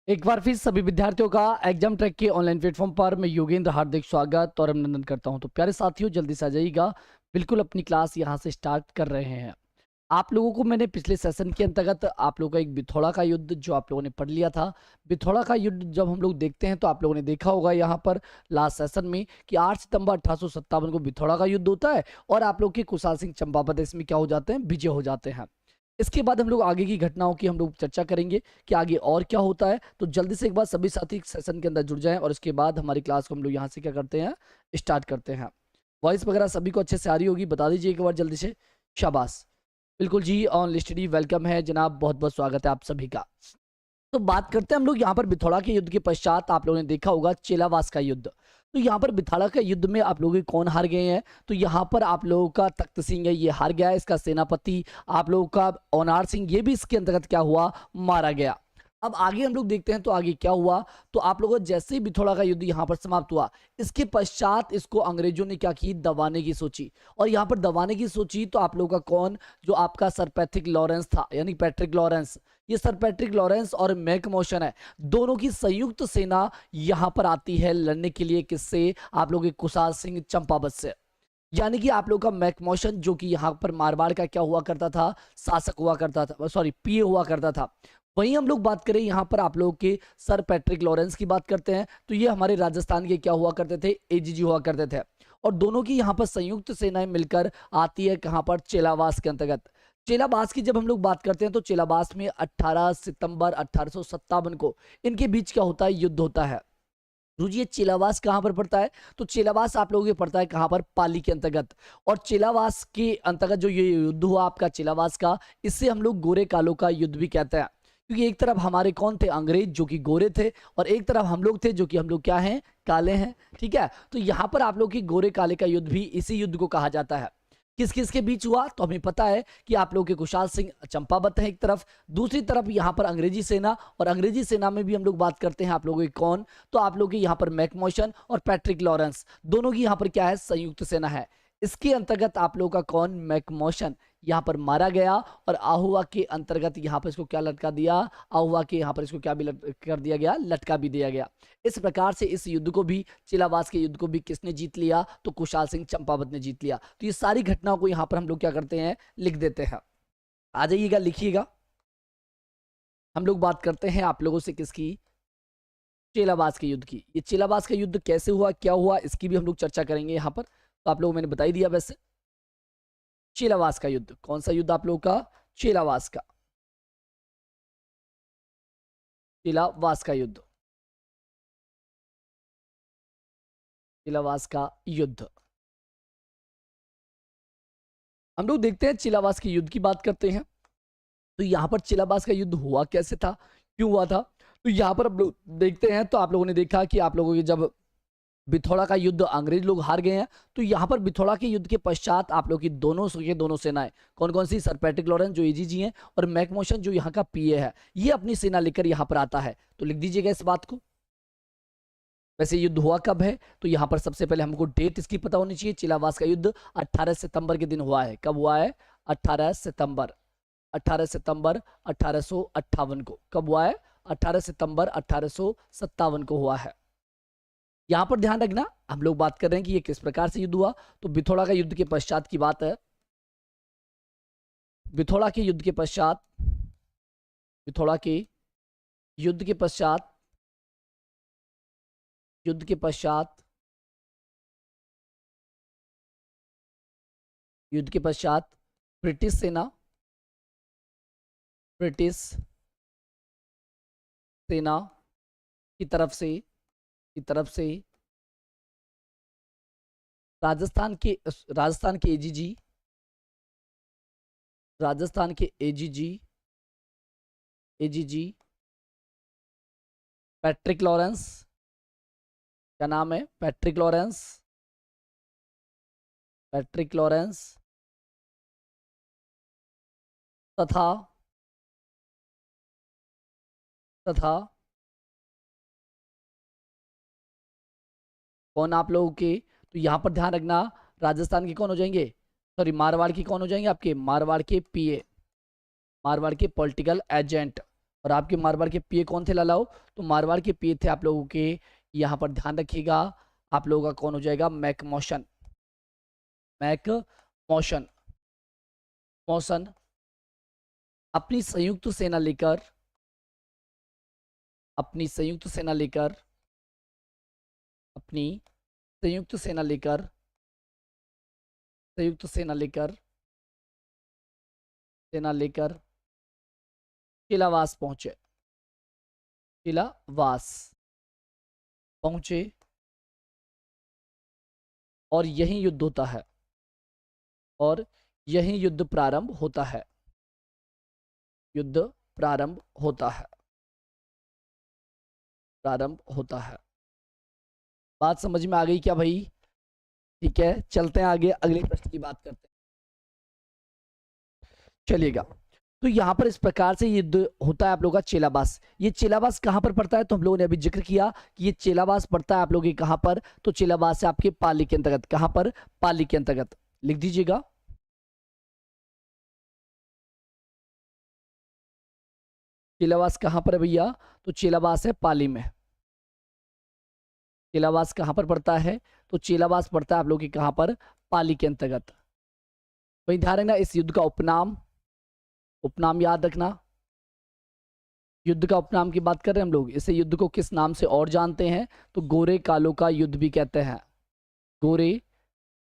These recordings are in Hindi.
एक बार फिर सभी विद्यार्थियों का एग्जाम ट्रैक के ऑनलाइन प्लेटफॉर्म पर मैं योगेंद्र हार्दिक स्वागत और अभिनंदन करता हूं। तो प्यारे साथियों, जल्दी से आ जाइएगा। बिल्कुल अपनी क्लास यहां से स्टार्ट कर रहे हैं। आप लोगों को मैंने पिछले सेशन के अंतर्गत आप लोगों का एक बिथोड़ा का युद्ध जो आप लोगों ने पढ़ लिया था। बिथोड़ा का युद्ध जब हम लोग देखते हैं तो आप लोगों ने देखा होगा यहाँ पर लास्ट सेशन में कि 8 सितंबर 1857 को बिथोड़ा का युद्ध होता है और आप लोग के कुशाल सिंह चंपावत इसमें क्या हो जाते हैं, विजय हो जाते हैं। इसके बाद हम लोग आगे की घटनाओं की हम लोग चर्चा करेंगे कि आगे और क्या होता है। तो जल्दी से एक बार सभी साथी सेशन के अंदर जुड़ जाएं और इसके बाद हमारी क्लास को हम लोग यहाँ से क्या करते हैं, स्टार्ट करते हैं। वॉइस वगैरह सभी को अच्छे से आ रही होगी, बता दीजिए एक बार जल्दी से। शाबाश, बिल्कुल जी, ऑन लिस्टेड वेलकम है जनाब, बहुत बहुत स्वागत है आप सभी का। तो बात करते हैं हम लोग यहाँ पर बिथोड़ा के युद्ध के पश्चात आप लोगों ने देखा होगा चेलावास का युद्ध। तो यहाँ पर बिथोड़ा के युद्ध में आप लोग कौन हार गए हैं, तो यहाँ पर आप लोगों का तख्त सिंह है, ये हार गया है। इसका सेनापति आप लोगों का ओनार सिंह, ये भी इसके अंतर्गत क्या हुआ, मारा गया। अब आगे हम लोग देखते हैं तो आगे क्या हुआ। तो आप लोगों जैसे ही बिथोड़ा का युद्ध यहाँ पर समाप्त हुआ, इसके पश्चात इसको अंग्रेजों ने क्या की, दबाने की सोची। और यहाँ पर दबाने की सोची तो आप लोगों का कौन, जो आपका सर पैट्रिक लॉरेंस था, यानी पैट्रिक लॉरेंस, ये सर पैट्रिक लॉरेंस और मैकमोशन है, दोनों की संयुक्त सेना यहां पर आती है लड़ने के लिए। किससे, आप लोग कुशाल सिंह चंपावत से। यानी कि आप लोग का मैकमोशन जो कि यहाँ पर मारवाड़ का क्या हुआ करता था, शासक हुआ करता था, सॉरी पीए हुआ करता था। वहीं हम लोग बात करें यहाँ पर आप लोगों के सर पैट्रिक लॉरेंस की बात करते हैं तो ये हमारे राजस्थान के क्या हुआ करते थे, एजीजी हुआ करते थे। और दोनों की यहाँ पर संयुक्त सेनाएं मिलकर आती है कहाँ पर, चेलावास के अंतर्गत। चेलाबास की जब हम लोग बात करते हैं तो चेलाबास में 18 सितंबर 1857 को इनके बीच क्या होता है, युद्ध होता है। रुझी ये चेलावास कहां पर पड़ता है, तो चेलावास आप लोगों के पड़ता है कहां पर, पाली के अंतर्गत। और चेलावास के अंतर्गत जो ये युद्ध हुआ आपका चेलावास का, इससे हम लोग गोरे कालों का युद्ध भी कहते हैं। क्योंकि एक तरफ हमारे कौन थे, अंग्रेज जो कि गोरे थे, और एक तरफ हम लोग थे जो कि हम लोग क्या हैं, काले हैं। ठीक है, तो यहां पर आप लोग की गोरे काले का युद्ध भी इसी युद्ध को कहा जाता है। किस किस के बीच हुआ, तो हमें पता है कि आप लोग के कुशाल सिंह चंपावत है एक तरफ, दूसरी तरफ यहाँ पर अंग्रेजी सेना। और अंग्रेजी सेना में भी हम लोग बात करते हैं आप लोगों की कौन, तो आप लोग के यहाँ पर मैकमोशन और पैट्रिक लॉरेंस, दोनों की यहाँ पर क्या है, संयुक्त सेना है। इसके अंतर्गत आप लोगों का कौन, मैकमोशन यहाँ पर मारा गया। और आहुआ के अंतर्गत यहाँ पर इसको क्या लटका दिया, आहुआ के यहाँ पर इसको क्या भी कर दिया गया, लटका भी दिया गया। इस प्रकार से इस युद्ध को भी, चिलावास के युद्ध को भी किसने जीत लिया, तो कुशाल सिंह चंपावत ने जीत लिया। तो ये सारी घटनाओं को यहाँ पर हम लोग क्या करते हैं, लिख देते हैं। आ जाइएगा, लिखिएगा। हम लोग बात करते हैं आप लोगों से किसकी, चेलाबास के युद्ध की। ये चेलाबास का युद्ध कैसे हुआ, क्या हुआ, इसकी भी हम लोग चर्चा करेंगे यहाँ पर। तो आप लोगों मैंने बता ही दिया वैसे। चेलावास का युद्ध, कौन सा युद्ध आप लोगों का, चेलावास का, चेलावास का युद्ध, चेलावास का युद्ध। हम लोग देखते हैं चिलावास के युद्ध की बात करते हैं। तो यहाँ पर चिलावास का युद्ध हुआ कैसे था, क्यों हुआ था, तो यहाँ पर हम लोग देखते हैं तो आप लोगों ने देखा कि आप लोगों के जब बिथोड़ा का युद्ध अंग्रेज लोग हार गए हैं, तो यहाँ पर बिथोड़ा के युद्ध के पश्चात आप लोग की दोनों सेनाएं कौन कौन सी, सर पैट्रिक लॉरेंस जो एजीजी हैं और मैकमोशन जो यहाँ का पीए है, ये अपनी सेना लेकर यहाँ पर आता है। तो लिख दीजिएगा इस बात को। वैसे युद्ध हुआ कब है, तो यहाँ पर सबसे पहले हमको डेट इसकी पता होनी चाहिए। चिलावास का युद्ध 18 सितंबर के दिन हुआ है। कब हुआ है, 18 सितंबर, 18 सितंबर 1858 को। कब हुआ है, 18 सितंबर 1857 को हुआ है। यहां पर ध्यान रखना, हम लोग बात कर रहे हैं कि ये किस प्रकार से युद्ध हुआ। तो बिथोड़ा का युद्ध के पश्चात की बात है। बिथोड़ा के युद्ध के पश्चात, बिथोड़ा के युद्ध के पश्चात, युद्ध के पश्चात, युद्ध के पश्चात ब्रिटिश सेना, ब्रिटिश सेना की तरफ से, राजस्थान के एजीजी, राजस्थान के एजीजी, एजीजी पैट्रिक लॉरेंस, क्या नाम है, पैट्रिक लॉरेंस, पैट्रिक लॉरेंस तथा तथा कौन आप लोगों के, तो यहां पर ध्यान रखना, राजस्थान के कौन हो जाएंगे, सॉरी मारवाड़ के कौन हो जाएंगे, आपके मारवाड़ के पीए, मारवाड़ के पॉलिटिकल एजेंट, और आपके मारवाड़ के पीए कौन थे लालाओ? तो मारवाड़ के पीए थे आप लोगों के, यहाँ पर ध्यान रखिएगा, आप लोगों का कौन हो जाएगा? मैकमोशन। मैकमोशन मौसन अपनी संयुक्त सेना लेकर, अपनी संयुक्त सेना लेकर, अपनी संयुक्त सेना लेकर, संयुक्त सेना लेकर, सेना लेकर किलावास पहुंचे, किलावास पहुंचे और यही युद्ध होता है, और यही युद्ध प्रारंभ होता है, युद्ध प्रारंभ होता है, प्रारंभ होता है। बात समझ में आ गई क्या भाई? ठीक है, चलते हैं आगे, अगले प्रश्न की बात करते हैं। चलिएगा, तो यहाँ पर इस प्रकार से युद्ध होता है आप लोगों का चेलाबास। ये चेलाबास कहाँ पर पड़ता है? तो हम लोगों ने अभी जिक्र किया कि ये चेलाबास पड़ता है आप लोगों के कहाँ पर? तो चेलाबास है आपके पाली के अंतर्गत। कहाँ पर? पाली के अंतर्गत, लिख दीजिएगा। चेलाबास कहाँ पर है भैया? तो चेलाबास है पाली में। चेलाबास कहाँ पर पड़ता है? तो चेलाबास पड़ता है आप लोगों के कहाँ पर? पाली के अंतर्गत। वही ध्यान रखना, इस युद्ध का उपनाम, उपनाम याद रखना, युद्ध का उपनाम की बात कर रहे हैं हम लोग। इसे युद्ध को किस नाम से और जानते हैं? तो गोरे कालों का युद्ध भी कहते हैं। गोरे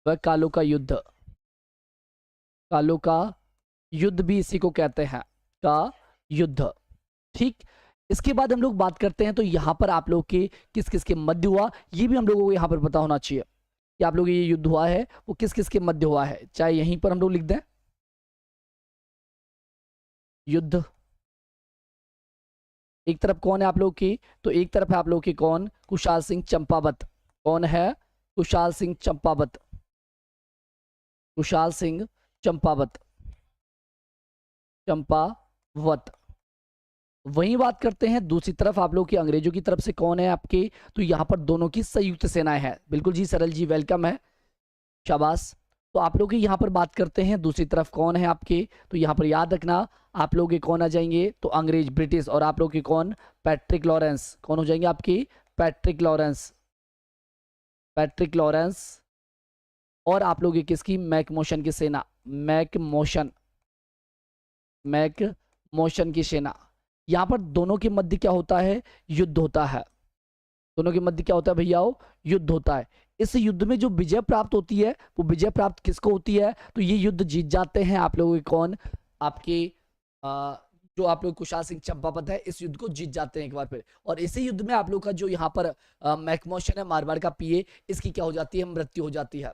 व कालों का युद्ध, कालों का युद्ध भी इसी को कहते हैं, का युद्ध। ठीक, इसके बाद हम लोग बात करते हैं, तो यहाँ पर आप लोग के किस किस के मध्य हुआ, ये भी हम लोगों को यहाँ पर पता होना चाहिए कि आप लोग ये युद्ध हुआ है वो किस किस के मध्य हुआ है। चाहे यहीं पर हम लोग लिख दें युद्ध। एक तरफ कौन है आप लोग की? तो एक तरफ है आप लोग की कौन? कुशाल सिंह चंपावत। कौन है? कुशाल सिंह चंपावत, कुशाल सिंह चंपावत, चंपावत। वही बात करते हैं दूसरी तरफ आप लोग की अंग्रेजों की तरफ से कौन है आपके? तो यहाँ पर दोनों की संयुक्त सेनाएं हैं। बिल्कुल जी, सरल जी वेलकम है, शाबाश। तो आप लोग यहाँ पर बात करते हैं दूसरी तरफ कौन है आपके? तो यहाँ पर याद रखना, आप लोग कौन आ जाएंगे? तो अंग्रेज, ब्रिटिश। और आप लोग के कौन? Patrick Lawrence. कौन हो जाएंगे आपकी? Patrick Lawrence, Patrick Lawrence. और आप लोग किसकी? मैकमोशन की सेना, मैकमोशन, मैकमोशन की सेना। यहाँ पर दोनों के मध्य क्या होता है? युद्ध होता है। दोनों के मध्य क्या होता है भैयाओ? युद्ध होता है। इस युद्ध में जो विजय प्राप्त होती है, वो विजय प्राप्त किसको होती है? तो ये युद्ध जीत जाते हैं आप लोगों के कौन? आपके जो आप लोग कुशाल सिंह चंपावत है, इस युद्ध को जीत जाते हैं एक बार फिर। और इसी युद्ध में आप लोग का जो यहाँ पर मैकमोशन है, मारवाड़ का पीए, इसकी क्या हो जाती है? मृत्यु हो जाती है।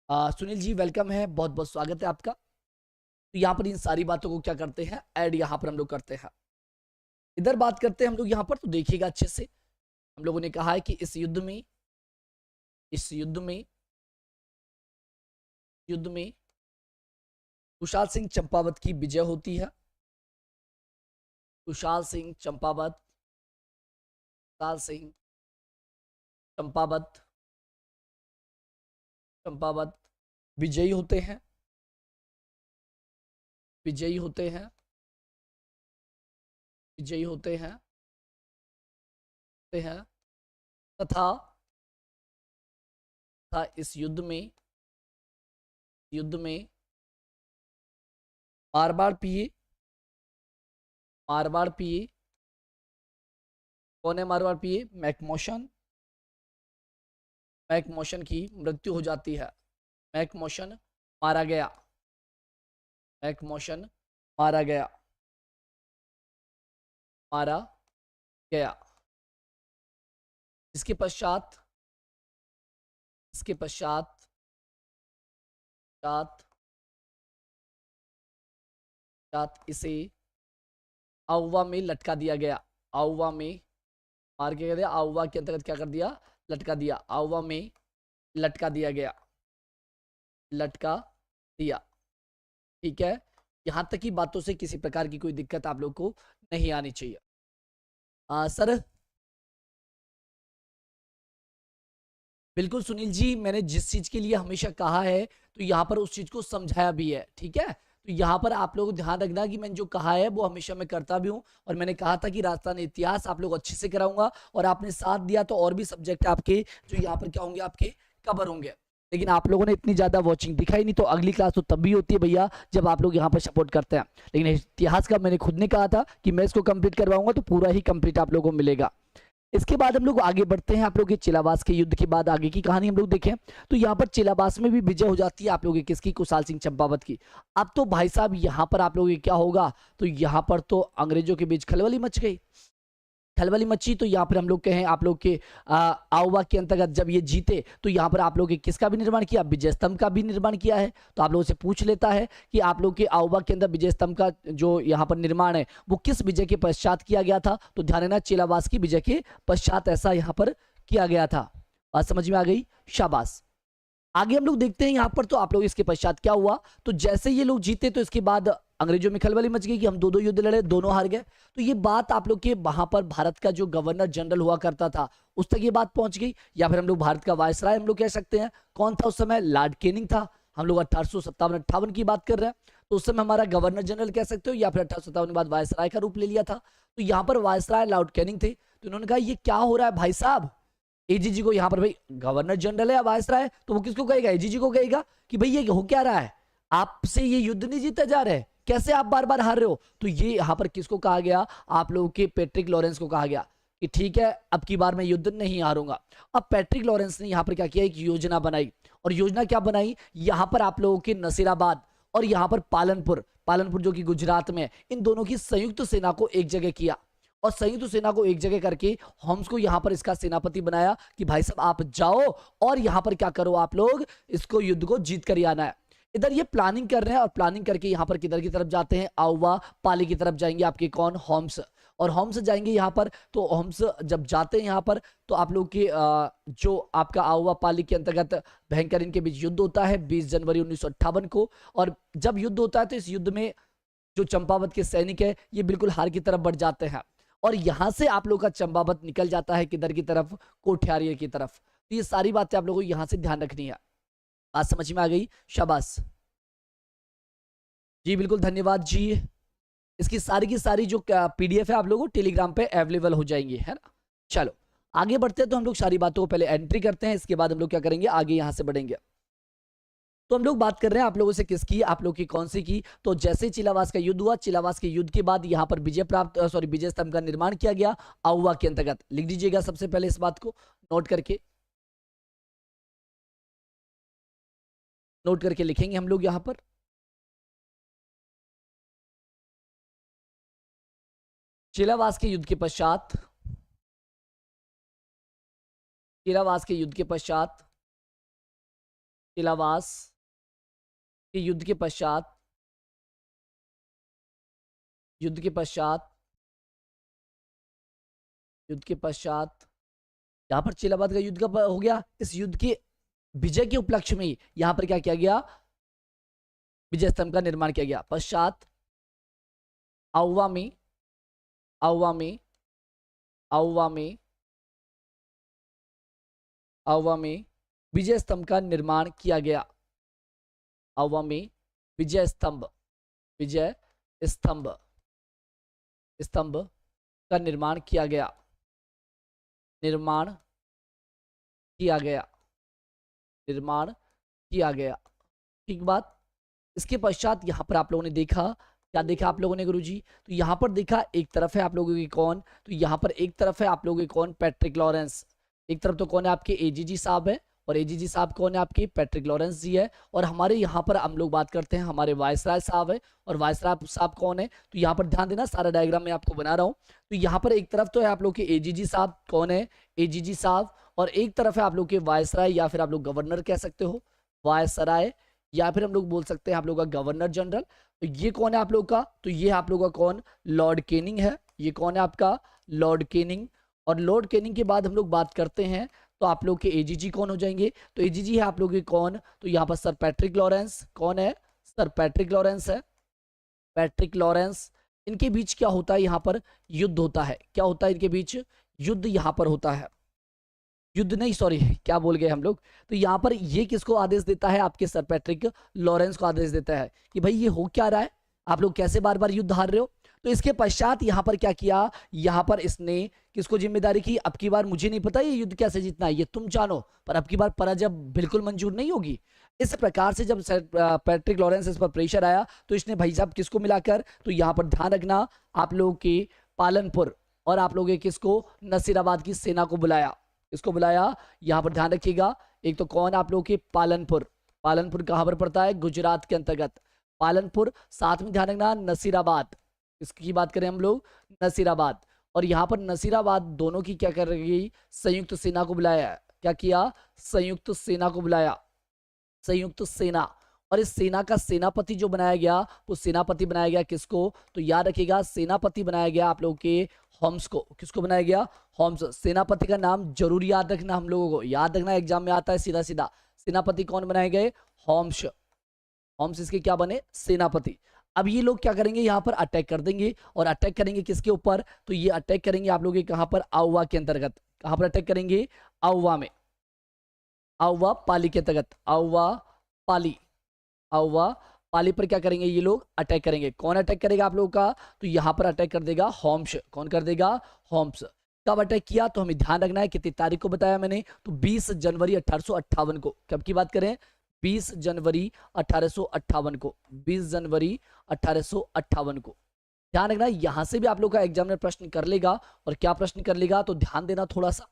सुनील जी वेलकम है, बहुत बहुत स्वागत है आपका। तो यहाँ पर इन सारी बातों को क्या करते हैं? ऐड यहाँ पर हम लोग करते हैं। इधर बात करते हैं हम लोग यहाँ पर, तो देखिएगा अच्छे से। हम लोगों ने कहा है कि इस युद्ध में, इस युद्ध में, युद्ध में कुशाल सिंह चंपावत की विजय होती है। कुशाल सिंह चंपावत, कुशाल सिंह चंपावत, चंपावत विजयी होते हैं, विजयी होते हैं, विजयी होते हैं, होते हैं। तथा इस युद्ध में, युद्ध में मारवाड़ पीए, मारवाड़ पीए कौन है? मारवाड़ पीए मैकमोशन, मैकमोशन की मृत्यु हो जाती है। मैकमोशन मारा गया, मैकमोशन मारा गया, मारा गया। इसके पश्चात, इसके पश्चात इसे आउवा में लटका दिया गया। आउवा में मार के गया, आउवा के अंतर्गत क्या कर दिया? लटका दिया। आउवा में लटका दिया गया, लटका दिया। ठीक है, यहां तक की बातों से किसी प्रकार की कोई दिक्कत आप लोग को नहीं आनी चाहिए। सर बिल्कुल सुनील जी, मैंने जिस चीज के लिए हमेशा कहा है, तो यहाँ पर उस चीज को समझाया भी है। ठीक है, तो यहाँ पर आप लोग ध्यान रखना कि मैंने जो कहा है वो हमेशा मैं करता भी हूँ, और मैंने कहा था कि राजस्थान इतिहास आप लोग अच्छे से कराऊंगा, और आपने साथ दिया तो और भी सब्जेक्ट आपके जो यहाँ पर क्या होंगे, आपके कवर होंगे। लेकिन आप लोगों ने इतनी ज्यादा वॉचिंग दिखाई नहीं, तो अगली क्लास तो तब भी होती है भैया जब आप लोग यहाँ पर सपोर्ट करते हैं। लेकिन इतिहास का मैंने खुद ने कहा था कि मैं इसको कंप्लीट करवाऊंगा, तो पूरा ही कंप्लीट आप लोगों को मिलेगा। इसके बाद हम लोग आगे बढ़ते हैं। आप लोग के चिलावास के युद्ध के बाद आगे की कहानी हम लोग देखें तो यहाँ पर चिलावास में भी विजय हो जाती है आप लोगों की, किसकी, कुशाल सिंह चंपावत की। अब तो भाई साहब यहाँ पर आप लोगों की क्या होगा, तो यहाँ पर तो अंग्रेजों के बीच खलबली मच गई। खलबली मची तो यहाँ पर हम लोग कहें आप लोग के आओवा के अंतर्गत जब ये जीते तो यहाँ पर आप लोग के किसका भी निर्माण किया, विजय स्तंभ का भी निर्माण किया है। तो आप लोगों से पूछ लेता है कि आप लोग के आओवा के अंदर विजय स्तंभ का जो यहाँ पर निर्माण है वो किस विजय के पश्चात किया गया था, तो ध्यान देना चिलावास की विजय के पश्चात ऐसा यहाँ पर किया गया था। बात समझ में आ गई, शाबाश। आगे हम लोग देखते हैं यहाँ पर, तो आप लोग इसके पश्चात क्या हुआ, तो जैसे ये लोग जीते तो इसके बाद अंग्रेजों में खलबली मच गई कि हम दो दो युद्ध लड़े, दोनों हार गए। तो ये बात आप लोग के वहां पर भारत का जो गवर्नर जनरल हुआ करता था उस तक ये बात पहुंच गई, या फिर हम लोग भारत का वायसराय हम लोग कह सकते हैं। कौन था उस समय, लॉर्ड कैनिंग था। हम लोग 1857-58 की बात कर रहे हैं, तो उस समय हमारा गवर्नर जनरल कह सकते हो, या फिर 1857 के बाद वायसराय का रूप ले लिया था। तो यहाँ पर वायसराय लॉर्ड कैनिंग थे, तो उन्होंने कहा ये क्या हो रहा है भाई साहब, एजीजी को यहाँ पर, भाई गवर्नर जनरल है या वायसराय, तो वो किसको कहेगा, एजीजी को कहेगा कि भाई ये हो क्या रहा है, आपसे ये युद्ध नहीं जीते जा रहे, कैसे आप बार बार हार रहे हो। तो ये यहाँ पर किसको कहा गया, आप लोगों के पैट्रिक लॉरेंस को कहा गया कि ठीक है अब की बार मैं युद्ध नहीं हारूंगा। अब पैट्रिक लॉरेंस ने यहाँ पर क्या किया, एक योजना बनाई, और योजना क्या बनाई, यहाँ पर आप लोगों के नसीराबाद और यहाँ पर पालनपुर, पालनपुर जो कि गुजरात में, इन दोनों की संयुक्त सेना को एक जगह किया, और संयुक्त सेना को एक जगह करके होम्स को यहां पर इसका सेनापति बनाया कि भाई साहब आप जाओ और यहां पर क्या करो, आप लोग इसको युद्ध को जीत कर ही आना है। इधर ये प्लानिंग कर रहे हैं, और प्लानिंग करके यहां पर किधर की तरफ जाते हैं, आउवा पाली की तरफ जाएंगे आपके कौन, होम्स, और होम्स जाएंगे यहां पर। तो होम्स जब जाते हैं यहां पर, तो आप लोग के जो आपका आउवा पाली के अंतर्गत भयंकर इनके बीच युद्ध होता है 20 जनवरी 1958 को। और जब युद्ध होता है तो इस युद्ध में जो चंपावत के सैनिक है ये बिल्कुल हार की तरफ बढ़ जाते हैं, और यहां से आप लोग का चंपावत निकल जाता है किधर की तरफ, कोठियारी की तरफ। तो ये सारी बातें आप लोगों को यहां से ध्यान रखनी है। बात समझ में आ गई, शाबाश जी, बिल्कुल धन्यवाद जी। इसकी सारी की सारी जो पीडीएफ है आप लोगों को टेलीग्राम पे अवेलेबल हो जाएंगे, है ना। चलो आगे बढ़ते हैं, तो हम लोग सारी बातों को पहले एंट्री करते हैं, इसके बाद हम लोग क्या करेंगे, आगे यहां से बढ़ेंगे। तो हम लोग बात कर रहे हैं आप लोगों से किसकी, आप लोग की कौन सी की, तो जैसे ही चिलावास का युद्ध हुआ, चिलावास के युद्ध के बाद यहाँ पर विजय स्तंभ का निर्माण किया गया आउवा के अंतर्गत। लिख दीजिएगा सबसे पहले इस बात को, नोट करके लिखेंगे हम लोग यहाँ पर। चिलावास के युद्ध के पश्चात, चिलावास के युद्ध के पश्चात, चिलावास के युद्ध के पश्चात, युद्ध के पश्चात, युद्ध के पश्चात यहां पर चिलावास का युद्ध का हो गया। इस युद्ध के विजय के उपलक्ष्य में यहां पर क्या किया गया, विजय स्तंभ का निर्माण किया गया। पश्चात आउवा में, आउवा में, आउवा में, आउवा में विजय स्तंभ का निर्माण किया गया। आउवा में विजय स्तंभ, विजय स्तंभ, स्तंभ का निर्माण किया गया, निर्माण किया गया, निर्माण किया गया। ठीक बात। इसके पश्चात यहां पर आप लोगों ने देखा, क्या देखा आप लोगों ने गुरुजी, तो यहां पर देखा एक तरफ है आप लोगों की कौन, तो यहां पर एक तरफ है आप लोगों की कौन, पैट्रिक लॉरेंस। एक तरफ तो कौन है आपके एजीजी साहब है, और एजीजी साहब कौन है आपके, पैट्रिक लॉरेंस जी है। और हमारे यहाँ पर हम लोग बात करते हैं हमारे वायसराय साहब है, और वायसराय साहब कौन है, तो यहाँ पर ध्यान देना, सारा डायग्राम मैं आपको बना रहा हूँ। तो यहाँ पर एक तरफ तो है आप लोग के एजीजी साहब, कौन है, एजीजी साहब, और एक तरफ है आप लोग के वायसराय, या फिर आप लोग गवर्नर कह सकते हो, वायसराय, या फिर हम लोग बोल सकते हैं आप लोग का गवर्नर जनरल। तो ये कौन है आप लोग का, तो ये आप लोग का कौन, लॉर्ड कैनिंग है। ये कौन है आपका, लॉर्ड कैनिंग। और लॉर्ड कैनिंग के बाद हम लोग बात करते हैं तो आप लोग के एजीजी कौन हो जाएंगे, तो एजीजी है आप लोग के कौन, तो यहाँ पर सर पैट्रिक लॉरेंस, कौन है, सर पैट्रिक लॉरेंस है, पैट्रिक लॉरेंस। इनके बीच क्या होता है, यहाँ पर युद्ध होता है, क्या होता है इनके बीच, युद्ध यहाँ पर होता है। युद्ध नहीं, सॉरी क्या बोल गए हम लोग। तो यहाँ पर ये किसको आदेश देता है, आपके सर पैट्रिक लॉरेंस को आदेश देता है कि भाई ये हो क्या रहा है, आप लोग कैसे बार बार युद्ध हार रहे हो। तो इसके पश्चात यहाँ पर क्या किया, यहाँ पर इसने किसको जिम्मेदारी की, अब की बार मुझे नहीं पता ये युद्ध कैसे जीतना है, ये तुम जानो, पर अब की बार पराजय बिल्कुल मंजूर नहीं होगी। इस प्रकार से जब सर पैट्रिक लॉरेंस इस पर प्रेशर आया तो इसने भाई साहब किसको मिलाकर, तो यहाँ पर ध्यान रखना आप लोगों के पालनपुर और आप लोगों के किसको, नसीराबाद की सेना को बुलाया। इसको बुलाया, यहाँ पर ध्यान रखिएगा, एक तो कौन, आप लोगों के पालनपुर। पालनपुर कहाँ पर पड़ता है, गुजरात के अंतर्गत पालनपुर। साथ में ध्यान रखना नसीराबाद, इसकी बात करें हम लोग, नसीराबाद। और यहाँ पर नसीराबाद दोनों की क्या कर रही, संयुक्त सेना को बुलाया। क्या किया, संयुक्त सेना को बुलाया, संयुक्त सेना। और इस सेना का सेनापति जो बनाया गया, वो सेनापति बनाया गया किसको, तो याद रखिएगा सेनापति बनाया गया आप लोगों के होम्स को। किसको बनाया गया, होम्स। सेनापति का नाम जरूर याद रखना, हम लोगों को याद रखना, एग्जाम में आता है सीधा सीधा। सेनापति कौन बनाए गए, होम्स। होम्स इसके क्या बने, सेनापति। अब ये लोग क्या करेंगे, यहाँ पर अटैक कर देंगे। और अटैक करेंगे किसके ऊपर, तो ये अटैक करेंगे आप लोग कहाँ पर, आउवा के अंतर्गत। कहाँ पर अटैक करेंगे, आउवा में, आउवा पाली के अंतर्गत, आउवा पाली, आउवा पाली पर क्या करेंगे ये लोग, अटैक करेंगे। कौन अटैक करेगा आप लोगों का, तो यहाँ पर अटैक कर देगा होम्स। कौन कर देगा, होम्स। कब अटैक किया, तो हमें ध्यान रखना है कितनी तारीख को बताया मैंने, तो 20 जनवरी 1858 को। कब की बात करें, 20 जनवरी 1858 को, 20 जनवरी 1858 को। ध्यान रखना, यहां से भी आप लोग का एग्जामिनर प्रश्न कर लेगा। और क्या प्रश्न कर लेगा, तो ध्यान देना थोड़ा सा।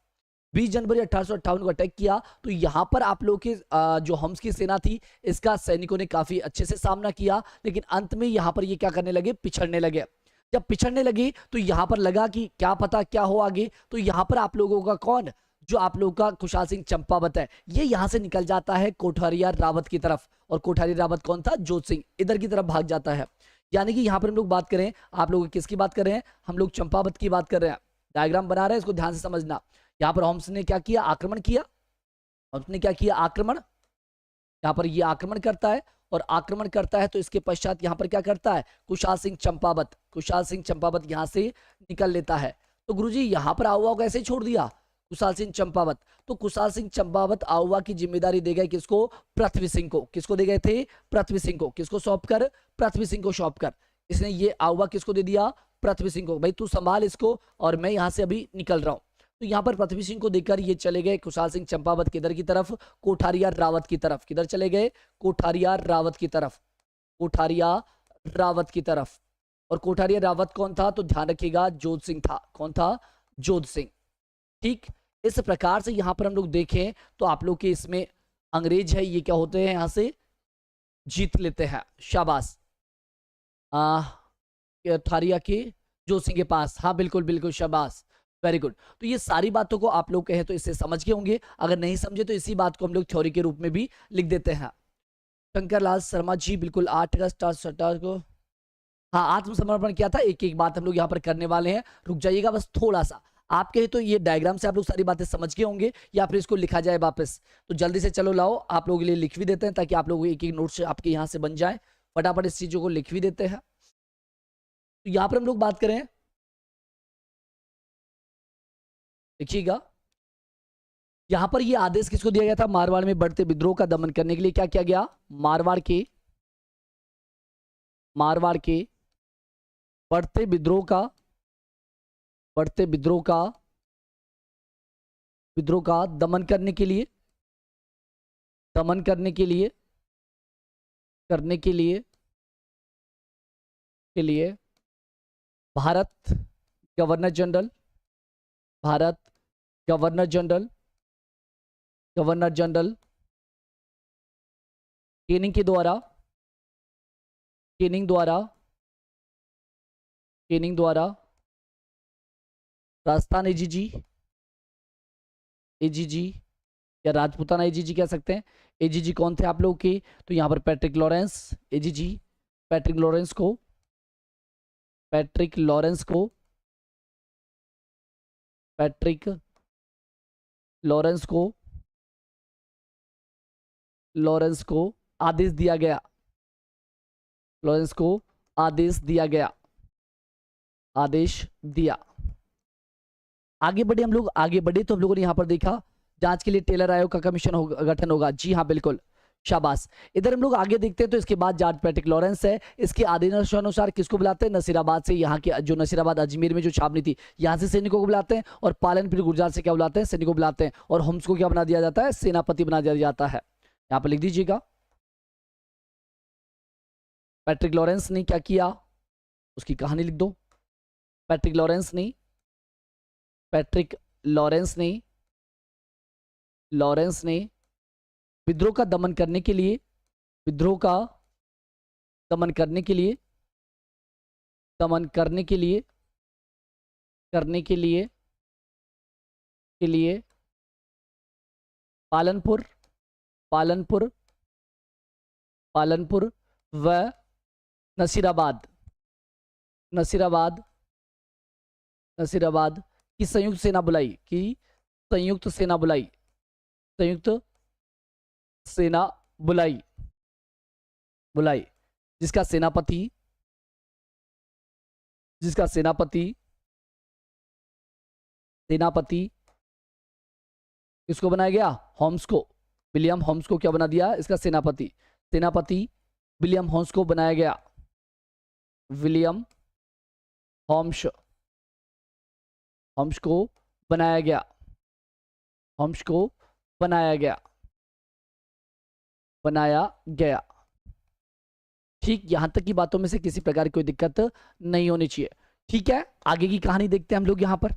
20 जनवरी 1858 को अटैक किया, तो यहां पर आप लोग के जो हम्स की सेना थी, इसका सैनिकों ने काफी अच्छे से सामना किया। लेकिन अंत में यहां पर ये क्या करने लगे, पिछड़ने लगे। जब पिछड़ने लगे तो यहां पर लगा कि क्या पता क्या हो आगे। तो यहां पर आप लोगों का कौन, जो आप लोगों का खुशहाल सिंह चंपावत है, ये यहां से निकल जाता है कोठारिया रावत की तरफ। और कोठारी रावत कौन था, जोत सिंह, इधर की तरफ भाग जाता है। यानी कि यहां पर हम लोग बात करें, आप लोग किसकी बात कर रहे हैं, हम लोग चंपावत की बात कर रहे हैं। डायग्राम बना रहे हैं, इसको ध्यान से समझना। यहाँ पर होम्स ने क्या किया, आक्रमण किया। होम्स ने क्या किया, आक्रमण। यहाँ पर ये आक्रमण करता है, और आक्रमण करता है तो इसके पश्चात यहाँ पर क्या करता है, खुशहाल सिंह चंपावत, खुशहाल सिंह चंपावत यहाँ से निकल लेता है। तो गुरुजी यहाँ पर आउवा को ऐसे छोड़ दिया, खुशहाल सिंह चंपावत। तो खुशहाल सिंह चंपावत आउवा की जिम्मेदारी दे गए किसको, पृथ्वी सिंह को। किसको दे गए थे, पृथ्वी सिंह को। किसको सौंप कर, पृथ्वी सिंह को सौंप कर। इसने ये आउवा किसको दे दिया, पृथ्वी सिंह को। भाई तू संभाल इसको, और मैं यहाँ से अभी निकल रहा हूँ। तो यहाँ पर पृथ्वी सिंह को देकर ये चले गए खुशहाल सिंह चंपावत किधर की तरफ, कोठारिया रावत की तरफ। किधर चले गए, कोठारिया रावत की तरफ, कोठारिया रावत की तरफ। और कोठारिया रावत कौन था, तो ध्यान रखिएगा जोध सिंह था। कौन था, जोध सिंह। ठीक, इस प्रकार से यहाँ पर हम लोग देखें तो आप लोग के इसमें अंग्रेज है, ये क्या होते हैं, यहाँ से जीत लेते हैं। शाबाश, कोठारिया के जोध सिंह के पास, हाँ बिल्कुल बिल्कुल, शाबाश, वेरी गुड। तो ये सारी बातों को आप लोग कहें तो इससे समझ के होंगे। अगर नहीं समझे तो इसी बात को हम लोग थ्योरी के रूप में भी लिख देते हैं। शंकर लाल शर्मा जी, बिल्कुल 8 अगस्त को, हाँ आत्मसमर्पण किया था। एक एक बात हम लोग यहाँ पर करने वाले हैं, रुक जाइएगा बस थोड़ा सा। आप कहे तो ये डायग्राम से आप लोग सारी बातें समझ के होंगे, या फिर इसको लिखा जाए वापस। तो जल्दी से चलो लाओ, आप लोगों के लिए लिख भी देते हैं, ताकि आप लोग एक एक नोट से आपके यहाँ से बन जाए। फटाफट इस चीजों को लिख भी देते हैं। तो यहाँ पर हम लोग बात करें, देखिएगा यहां पर ये आदेश किसको दिया गया था, मारवाड़ में बढ़ते विद्रोह का दमन करने के लिए क्या किया गया, मारवाड़ के बढ़ते विद्रोह का, बढ़ते विद्रोह का दमन करने के लिए, दमन करने के लिए, Bharat governor general, Bharat governor general Canning के द्वारा, राजस्थान एजीजी या राजपूताना एजीजी कह सकते हैं। एजीजी कौन थे आप लोग के, तो यहाँ पर Patrick Lawrence, AGG Patrick Lawrence को, पैट्रिक लॉरेंस को आदेश दिया गया, आदेश दिया। आगे बढ़े हम लोग, आगे बढ़े तो हम लोगों ने यहां पर देखा जांच के लिए टेलर आयोग का कमीशन होगा, गठन होगा। जी हाँ बिल्कुल, शाबाश। इधर हम लोग आगे देखते हैं तो इसके बाद जॉर्ज पैट्रिक लॉरेंस है, इसके आदेशानुसार किसको बुलाते हैं? नसीराबाद से, यहाँ के जो नसीराबाद अजमेर में जो छावनी थी यहाँ से सैनिकों को बुलाते हैं, और पालनपुर गुजरात से क्या बुलाते हैं? सैनिकों को बुलाते हैं। और होम्स को क्या बना दिया जाता है? सेनापति बना दिया जाता है। यहाँ पर लिख दीजिएगा, पैट्रिक लॉरेंस ने क्या किया, उसकी कहानी लिख दो। पैट्रिक लॉरेंस ने, पैट्रिक लॉरेंस ने, लॉरेंस ने विद्रोह का दमन करने के लिए, विद्रोह का दमन करने के लिए, दमन करने के लिए, करने के लिए पालनपुर, पालनपुर, पालनपुर व नसीराबाद, नसीराबाद, नसीराबाद की संयुक्त सेना बुलाई, की संयुक्त सेना बुलाई, संयुक्त सेना बुलाई, बुलाई, जिसका सेनापति, जिसका सेनापति, सेनापति किसको बनाया गया? होम्स को, विलियम होम्स को क्या बना दिया? इसका सेनापति, सेनापति विलियम होम्स को बनाया गया, विलियम होम्स, होम्स को बनाया गया, होम्स को बनाया गया, बनाया गया। ठीक, यहां तक की बातों में से किसी प्रकार की कोई दिक्कत नहीं होनी चाहिए। ठीक है, आगे की कहानी देखते हैं हम लोग यहां पर।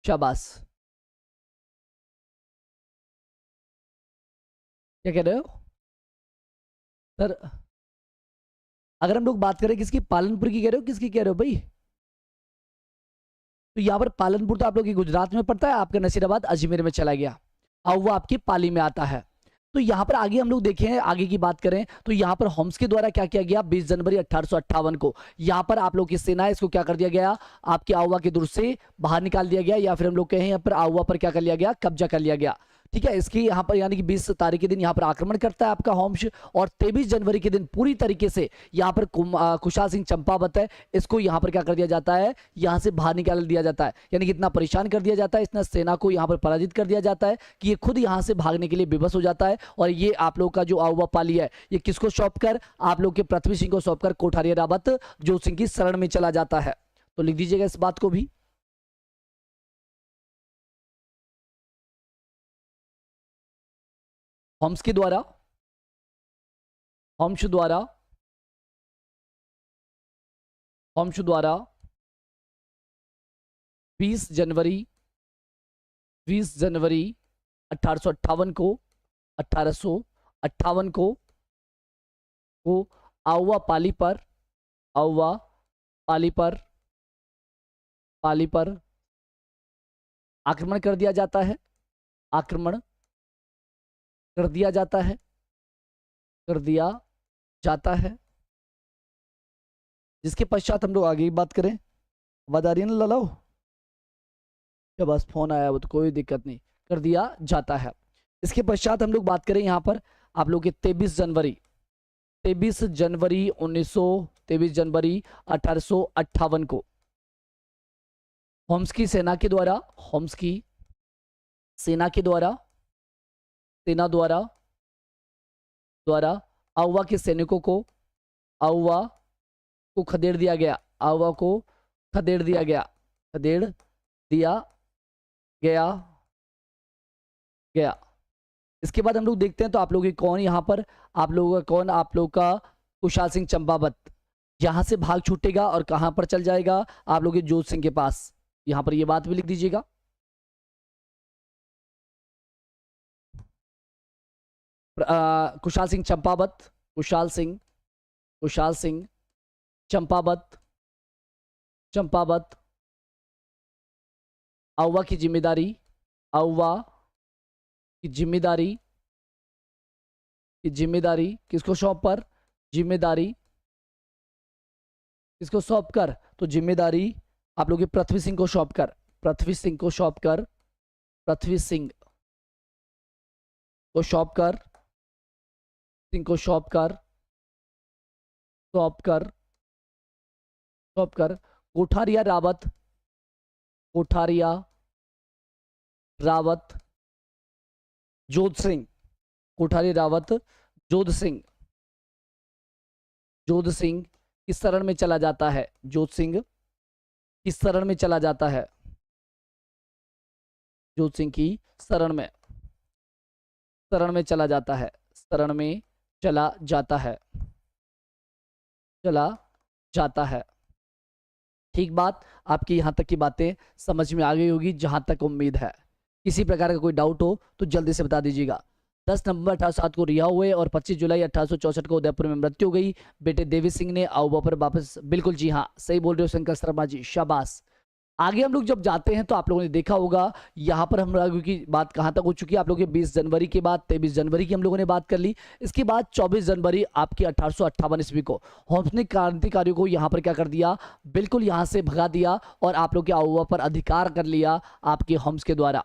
शाबाश, क्या कह रहे हो सर? अगर हम लोग बात करें किसकी, पालनपुर की कह रहे हो, किसकी कह रहे हो भाई? तो यहाँ पर पालनपुर तो आप लोग की गुजरात में पड़ता है, आपका नसीराबाद अजमेर में चला गया, अब वो आपकी पाली में आता है। तो यहाँ पर आगे हम लोग देखें, आगे की बात करें तो यहाँ पर होम्स के द्वारा क्या किया गया? 20 जनवरी 1858 को यहाँ पर आप लोग की सेना है, इसको क्या कर दिया गया? आपके आउवा के दुर्ग से बाहर निकाल दिया गया, या फिर हम लोग कहें यहाँ पर आउवा पर क्या कर लिया गया? कब्जा कर लिया गया। ठीक है, इसकी यहाँ पर यानी कि 20 तारीख के दिन यहाँ पर आक्रमण करता है आपका होम्स, और 23 जनवरी के दिन पूरी तरीके से यहाँ पर खुशहाल सिंह चंपावत है, इसको यहाँ पर क्या कर दिया जाता है? यहाँ से बाहर निकाल दिया जाता है, यानी कि इतना परेशान कर दिया जाता है, इतना सेना को यहाँ पर पराजित कर दिया जाता है कि ये खुद यहाँ से भागने के लिए विवश हो जाता है। और ये आप लोग का जो आउवा पाली है, ये किसको सौंप कर? आप लोग के पृथ्वी सिंह को सौंप कर कोठारिया रावत जोत सिंह की शरण में चला जाता है। तो लिख दीजिएगा इस बात को भी। होम्स के द्वारा, होम्स द्वारा, होम्स द्वारा 20 जनवरी, 20 जनवरी 1858 को, 1858 को आउवा पाली पर, आउवा पाली पर, पाली पर आक्रमण कर दिया जाता है, आक्रमण कर दिया जाता है, कर दिया जाता है। जिसके पश्चात हम लोग आगे की बात करें, आवाज आ रही है ना लालाओ? क्या बस फोन आया वो तो कोई दिक्कत नहीं, कर दिया जाता है। इसके पश्चात हम लोग बात करें यहाँ पर आप लोग के 23 जनवरी, 23 जनवरी 23 जनवरी 1858 को होम्स की सेना के द्वारा, होम्स की सेना के द्वारा, सेना द्वारा, द्वारा आउवा के सैनिकों को, आउवा को खदेड़ दिया गया, आउवा को खदेड़ दिया गया, खदेड़ दिया गया, गया। इसके बाद हम लोग देखते हैं तो आप लोग कौन यहाँ पर, आप लोगों का कौन, आप लोग का खुशहाल सिंह चंपावत यहां से भाग छूटेगा और कहां पर चल जाएगा? आप लोग जोत सिंह के पास। यहां पर ये बात भी लिख दीजिएगा। खुशहाल सिंह चंपावत, खुशहाल सिंह, खुशहाल सिंह चंपावत, चंपावत आउवा की जिम्मेदारी, आउवा की जिम्मेदारी, की जिम्मेदारी किसको सौंप कर? जिम्मेदारी किसको सौंप कर? तो जिम्मेदारी आप लोग पृथ्वी सिंह को सौंप कर, पृथ्वी सिंह को सौंप कर, पृथ्वी सिंह को सौंप कर, सिंह को सौंप कर, सौंप कर, सौंप कर कोठारिया रावत, कोठारिया रावत जोध सिंह, कोठारी रावत जोध सिंह, जोध सिंह किस शरण में चला जाता है? जोध सिंह किस शरण में चला जाता है? जोध सिंह की शरण में, शरण में चला जाता है, शरण में चला जाता है, चला जाता है। ठीक बात, आपकी यहां तक की बातें समझ में आ गई होगी जहां तक उम्मीद है। किसी प्रकार का कोई डाउट हो तो जल्दी से बता दीजिएगा। 10 नवंबर 1807 को रिहा हुए और 25 जुलाई 1864 को उदयपुर में मृत्यु हो गई। बेटे देवी सिंह ने आओबा पर वापस, बिल्कुल जी हाँ सही बोल रहे हो शंकर शर्मा जी, शाबाश। आगे हम लोग जब जाते हैं तो आप लोगों ने देखा होगा यहाँ पर हम लोगों की बात कहाँ तक हो चुकी है। आप लोगों के 20 जनवरी के बाद 23 जनवरी की हम लोगों ने बात कर ली। इसके बाद 24 जनवरी आपकी 1858 ईस्वी को होम्स ने क्रांतिकारियों को यहाँ पर क्या कर दिया, बिल्कुल यहाँ से भगा दिया और आप लोग के आउवा पर अधिकार कर लिया आपके होम्स के द्वारा।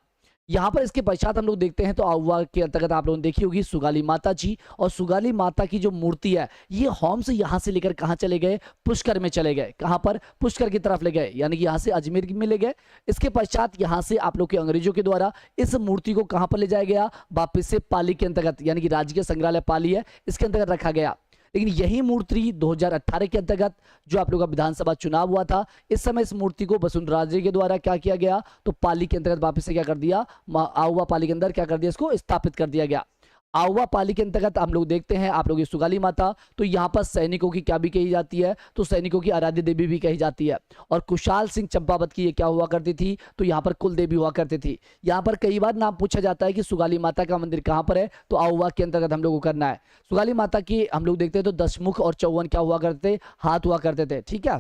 यहाँ पर इसके पश्चात हम लोग देखते हैं तो आउवा के अंतर्गत आप लोगों ने देखी होगी सुगाली माता जी, और सुगाली माता की जो मूर्ति है ये होम्स यहाँ से लेकर कहाँ चले गए, पुष्कर में चले गए। कहाँ पर? पुष्कर की तरफ ले गए, यानी कि यहाँ से अजमेर में ले गए। इसके पश्चात यहाँ से आप लोग के अंग्रेजों के द्वारा इस मूर्ति को कहाँ पर ले जाया गया, वापिस से पाली के अंतर्गत, यानी कि राजकीय संग्रहालय पाली है इसके अंतर्गत रखा गया। लेकिन यही मूर्ति 2018 के अंतर्गत जो आप लोग का विधानसभा चुनाव हुआ था, इस समय इस मूर्ति को वसुंधरा राजे के द्वारा क्या किया गया, तो पाली के अंतर्गत वापस से क्या कर दिया, आउवा पाली के अंदर क्या कर दिया, इसको स्थापित कर दिया गया। आउवा पाली के अंतर्गत हम लोग देखते हैं आप लोग सुगाली माता, तो यहाँ पर सैनिकों की क्या भी कही जाती है, तो सैनिकों की आराध्य देवी भी कही जाती है। और कुशाल सिंह चंपावत की ये क्या हुआ करती थी, तो यहाँ पर कुल देवी हुआ करती थी। यहाँ पर कई बार नाम पूछा जाता है कि सुगाली माता का मंदिर कहाँ पर है, तो आउवा के अंतर्गत हम लोग को करना है। सुगाली माता की हम लोग देखते हैं तो 10 मुख और 54 क्या हुआ करते, हाथ हुआ करते थे। ठीक है,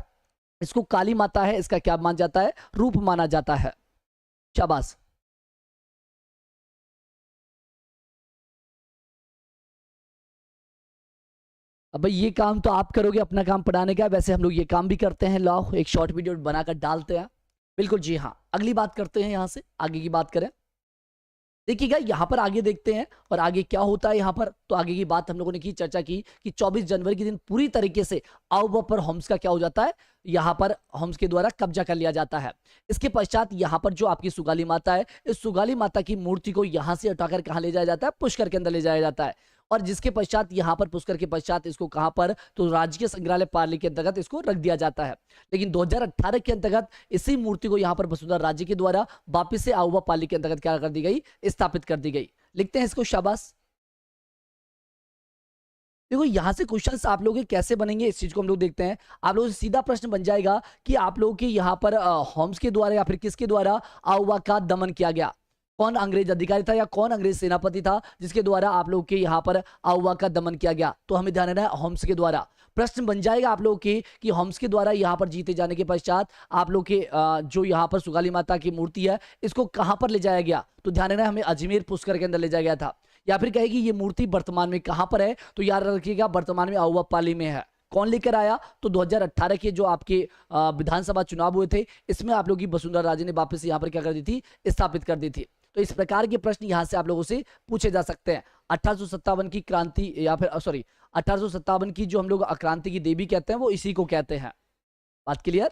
इसको काली माता है, इसका क्या मान जाता है, रूप माना जाता है। शाबाश। अब भाई ये काम तो आप करोगे, अपना काम पढ़ाने का। वैसे हम लोग ये काम भी करते हैं, लाओ एक शॉर्ट वीडियो बनाकर डालते हैं। बिल्कुल जी हाँ। अगली बात करते हैं, यहां से आगे की बात करें। देखिएगा यहाँ पर आगे देखते हैं और आगे क्या होता है यहाँ पर, तो आगे की बात हम लोगों ने की, चर्चा की कि 24 जनवरी के दिन पूरी तरीके से आउवा पर होम्स का क्या हो जाता है, यहाँ पर होम्स के द्वारा कब्जा कर लिया जाता है। इसके पश्चात यहाँ पर जो आपकी सुगाली माता है, इस सुगाली माता की मूर्ति को यहाँ से उठाकर कहाँ ले जाया जाता है, पुष्कर के अंदर ले जाया जाता है। और जिसके पश्चात यहाँ पर पुष्कर के पश्चात इसको कहाँ पर, तो राजकीय संग्रहालय पाली के अंतर्गत इसको रख दिया जाता है। लेकिन 2018 के अंतर्गत इसी मूर्ति को यहाँ पर वसुंधरा राजे के द्वारा वापिस से आउवा पाली के अंतर्गत क्या कर दी गई, स्थापित कर दी गई। लिखते हैं इसको, शाबाश। देखो यहाँ से क्वेश्चंस आप लोगों के कैसे बनेंगे, इस चीज को हम लोग देखते हैं। आप लोगों से सीधा प्रश्न बन जाएगा कि आप लोगों के यहाँ पर होम्स के द्वारा या फिर किसके द्वारा आउवा का दमन किया गया, कौन अंग्रेज अधिकारी था या कौन अंग्रेज सेनापति था जिसके द्वारा आप लोग के यहाँ पर आउवा का दमन किया गया, तो हमें ध्यान रखना है होम्स के द्वारा। प्रश्न बन जाएगा आप लोगों के कि होम्स के द्वारा यहाँ पर जीते जाने के पश्चात आप लोग के जो यहाँ पर सुगाली माता की मूर्ति है इसको कहाँ पर ले जाया गया, तो ध्यान रखना है हमें अजमेर पुष्कर के अंदर ले जाया गया था। या फिर कहेगी ये मूर्ति वर्तमान में कहाँ पर है, तो याद रखिएगा वर्तमान में आउवा पाली में है। कौन लेकर आया, तो 2018 के जो आपके विधानसभा चुनाव हुए थे इसमें आप लोग की वसुंधरा राजे ने वापस यहाँ पर क्या कर दी थी, स्थापित कर दी थी। तो इस प्रकार के प्रश्न यहाँ से आप लोगों से पूछे जा सकते हैं। 1857 की क्रांति या फिर सॉरी 1857 की जो हम लोग क्रांति की देवी कहते हैं वो इसी को कहते हैं। बात क्लियर?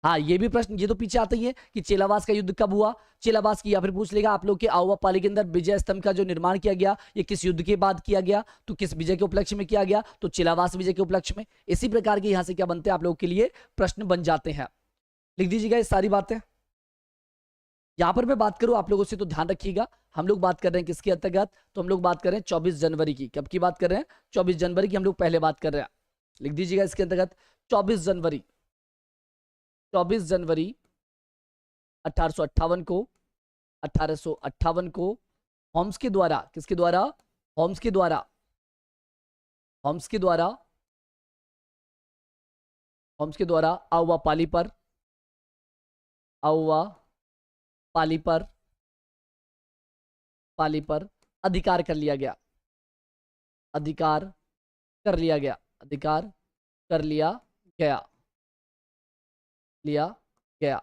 हाँ, ये भी प्रश्न ये तो पीछे आता ही है कि चेलावास का युद्ध कब हुआ, चेलावास की, या फिर पूछ लेगा आप लोग के आउवा पाली के अंदर विजय स्तंभ का जो निर्माण किया गया ये किस युद्ध के बाद किया गया, तो किस विजय के उपलक्ष्य में किया गया, तो चेलावास विजय के उपलक्ष्य में। इसी प्रकार के यहाँ से क्या बनते हैं आप लोग के लिए प्रश्न बन जाते हैं। लिख दीजिएगा ये सारी बातें। यहाँ पर मैं बात करूं आप लोगों से तो ध्यान रखिएगा, हम लोग बात कर रहे हैं किसके अंतर्गत, तो हम लोग बात कर रहे हैं 24 जनवरी की। कब की बात कर रहे हैं, 24 जनवरी की हम लोग पहले बात कर रहे हैं। लिख दीजिएगा इसके अंतर्गत 24 जनवरी, 24 जनवरी 1858 को, 1858 को होम्स के द्वारा, किसके द्वारा, होम्स के द्वारा, होम्स के द्वारा, होम्स के द्वारा आउवा पाली पर, आउवा पाली पर, पाली पर अधिकार कर लिया गया, अधिकार कर लिया गया, अधिकार कर लिया गया, लिया गया।